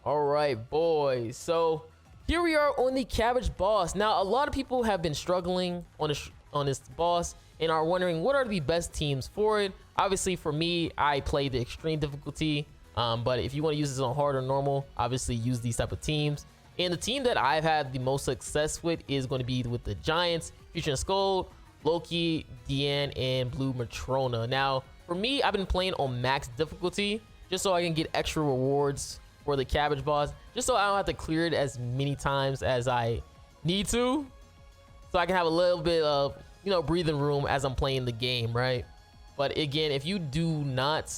All right, boys. So here we are on the Cabbage boss. Now, a lot of people have been struggling on this boss and are wondering what are the best teams for it. Obviously, for me, I play the extreme difficulty. But if you want to use this on hard or normal, obviously use these type of teams. And the team that I've had the most success with is going to be with the Giants, featuring Skull, Loki, Deanne, and Blue Matrona. Now, for me, I've been playing on max difficulty just so I can get extra rewards for the Cabbage boss, just so I don't have to clear it as many times as I need to, so I can have a little bit of, breathing room as I'm playing the game, right? But again, if you do not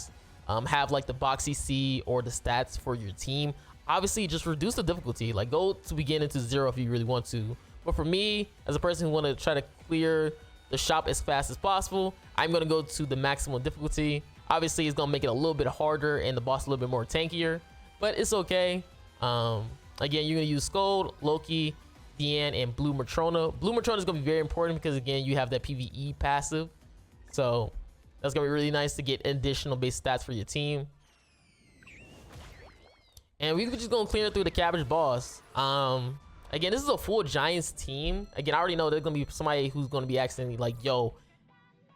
have like the boxy C or the stats for your team, obviously just reduce the difficulty. Like, go to beginning to 0 if you really want to. But for me, as a person who want to try to clear the shop as fast as possible, I'm going to go to the maximum difficulty. Obviously, it's going to make it a little bit harder and the boss a little bit more tankier, but it's okay. Again, you're going to use Scold, Loki, Deanne, and Blue Matrona. Blue Matrona is going to be very important because, again, you have that PvE passive. So that's going to be really nice to get additional base stats for your team. And we're just going to clear through the Cabbage boss. Again, this is a full Giants team. Again, I already know there's going to be somebody who's going to be asking me like, yo,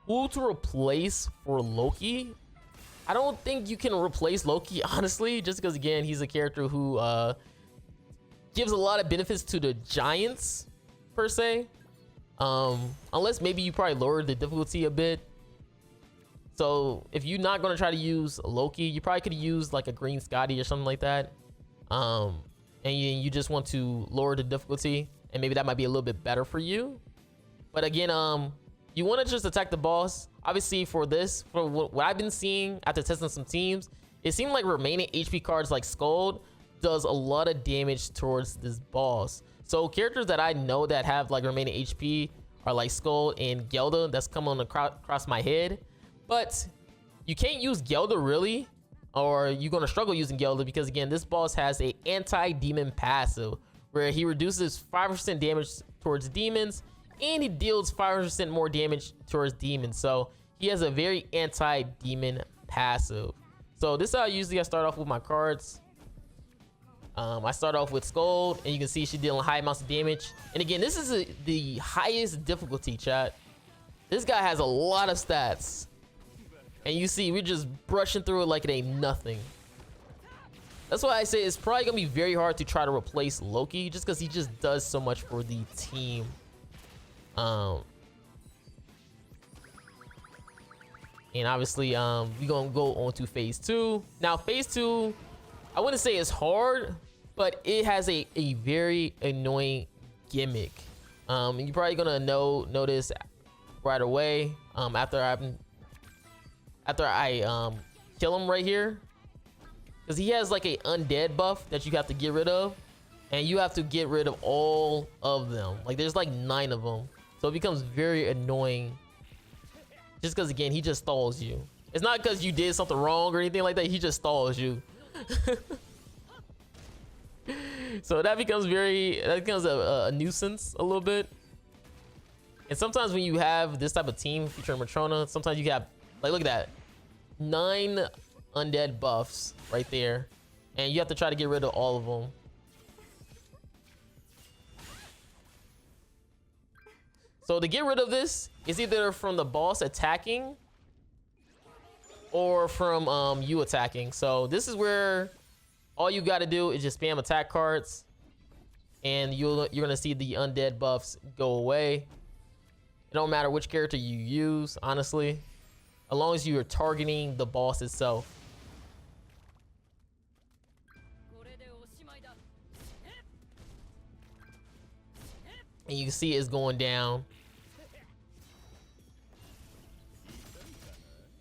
who to replace for Loki? I don't think you can replace Loki, honestly, just because, again, he's a character who gives a lot of benefits to the Giants, per se. Unless maybe you probably lowered the difficulty a bit. So if you're not going to try to use Loki, you probably could use like a Green Scotty or something like that. And you just want to lower the difficulty, and maybe that might be a little bit better for you. But again, you want to just attack the boss. Obviously, for this, for what I've been seeing after testing some teams, it seemed like remaining HP cards like Scold does a lot of damage towards this boss. So characters that I know that have like remaining HP are like Scold and Gelda. That's coming across my head. But you can't use Gelda really, or you're going to struggle using Gelda because, again, this boss has a anti-demon passive where he reduces 5% damage towards demons and he deals 5% more damage towards demons. So he has a very anti-demon passive. So this is how usually I start off with my cards. I start off with Scold, and you can see she's dealing high amounts of damage. And again, this is the highest difficulty, chat. This guy has a lot of stats. And you see, we're just brushing through it like it ain't nothing. That's why I say it's probably going to be very hard to try to replace Loki, just because he just does so much for the team. And obviously, we're going to go on to phase 2. Now, phase 2, I wouldn't say it's hard, but it has a very annoying gimmick. And you're probably going to notice right away after I kill him right here, because he has like a undead buff that you have to get rid of, and you have to get rid of all of them. Like, there's like 9 of them, so it becomes very annoying just because, again, he just stalls you. It's not because you did something wrong or anything like that. He just stalls you. So that becomes a nuisance a little bit. And sometimes when you have this type of team featuring Matrona, sometimes you have, like, look at that, 9 undead buffs right there, and you have to try to get rid of all of them. So to get rid of this, it's either from the boss attacking or from you attacking. So this is where all you got to do is just spam attack cards, and you're gonna see the undead buffs go away. It don't matter which character you use, honestly, as long as you are targeting the boss itself. And you can see it's going down.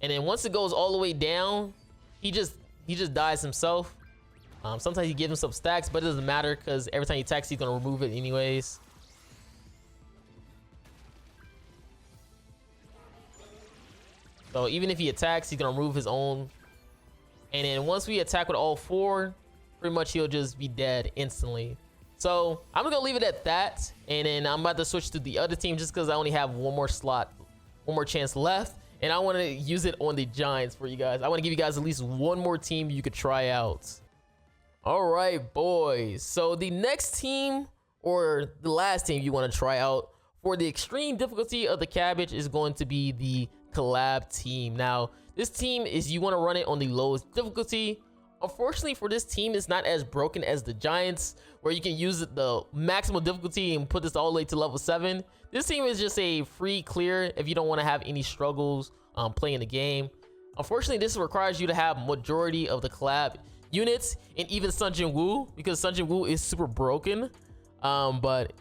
And then once it goes all the way down, he just dies himself. Sometimes he gives himself stacks, but it doesn't matter because every time he attacks, he's gonna remove it anyways. So even if he attacks, he's gonna remove his own. And then once we attack with all 4, pretty much he'll just be dead instantly. So I'm gonna leave it at that, and then I'm about to switch to the other team just because I only have one more chance left, and I want to use it on the Giants for you guys. I want to give you guys at least one more team you could try out. All right, boys. So the next team, or the last team you want to try out for the extreme difficulty of the cabbage, is going to be the collab team. Now, this team is, you want to run it on the lowest difficulty. Unfortunately for this team, it's not as broken as the Giants, where you can use the maximum difficulty and put this all the way to level 7. This team is just a free clear if you don't want to have any struggles playing the game. Unfortunately, this requires you to have majority of the collab units and even Sun Jin Woo, because Sun Jin Woo is super broken. But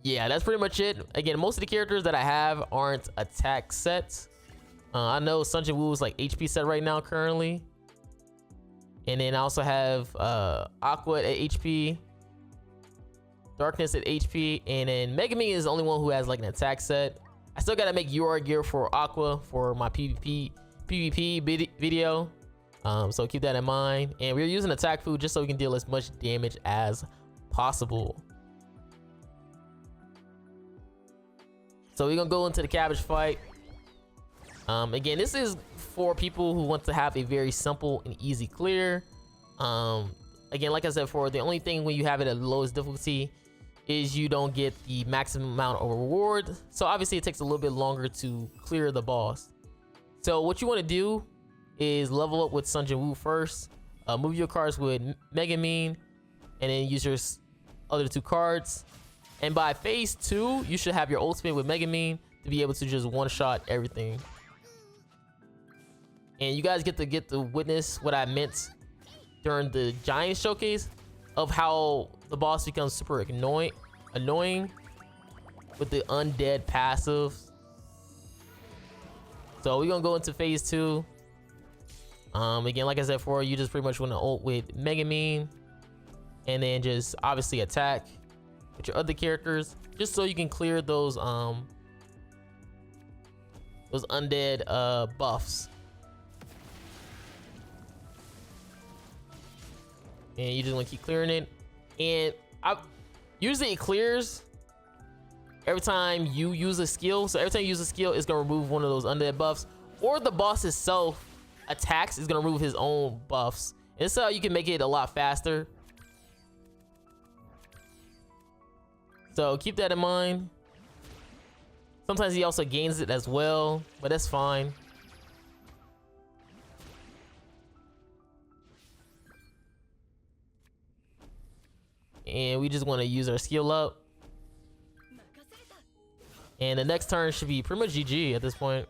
yeah, that's pretty much it. Again, most of the characters that I have aren't attack sets. I know Sun Jin Woo is like HP set right now currently, and then I also have Aqua at HP, Darkness at HP, and then Megumin is the only one who has like an attack set. I still gotta make UR gear for Aqua for my PvP video. So keep that in mind. And we're using attack food just so we can deal as much damage as possible. So we're gonna go into the cabbage fight. Again, this is for people who want to have a very simple and easy clear. Again, like I said before, the only thing when you have it at the lowest difficulty is you don't get the maximum amount of reward. So obviously it takes a little bit longer to clear the boss. So what you want to do is level up with Sun Jin Woo first, move your cards with Megumin, and then use your other 2 cards. And by phase 2, you should have your ultimate with Megumin to be able to just one-shot everything. And you guys get to witness what I meant during the Giant showcase of how the boss becomes super annoying with the undead passive. So we're gonna go into phase 2. Again, like I said before, you just pretty much want to ult with Megumin, and then just obviously attack with your other characters, just so you can clear those undead buffs. And you just want to keep clearing it. And usually it clears every time you use a skill. So every time you use a skill, it's gonna remove one of those undead buffs, or the boss itself attacks is gonna remove his own buffs. And so you can make it a lot faster. So keep that in mind. Sometimes he also gains it as well, but that's fine. And we just want to use our skill up. And the next turn should be pretty much GG at this point.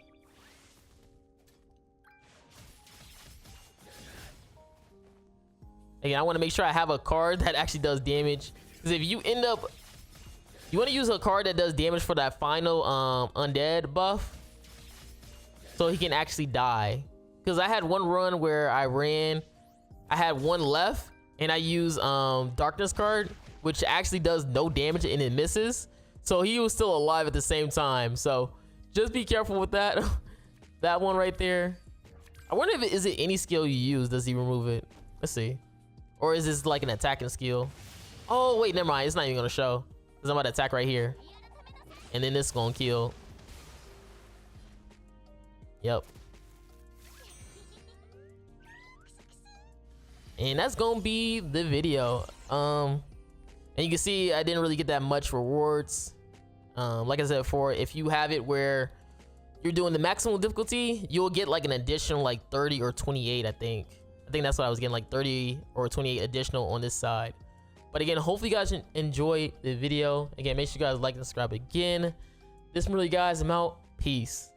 Again, I want to make sure I have a card that actually does damage, because if you end up, you want to use a card that does damage for that final undead buff, so he can actually die. Because I had one run where I had 1 left, and I used Darkness card, which actually does no damage and it misses. So he was still alive at the same time. So just be careful with that. That one right there. I wonder if is it any skill you use, does he remove it? Let's see. Or is this like an attacking skill? Oh wait, never mind. It's not even gonna show. Because I'm about to attack right here. And then this is gonna kill. Yep. And that's gonna be the video. And you can see I didn't really get that much rewards. Like I said before, if you have it where you're doing the maximum difficulty, you'll get like an additional like 30 or 28, I think that's what I was getting, like 30 or 28 additional on this side. But again, hopefully you guys enjoy the video. Again, make sure you guys like and subscribe again. This from Marilli, guys. I'm out. Peace.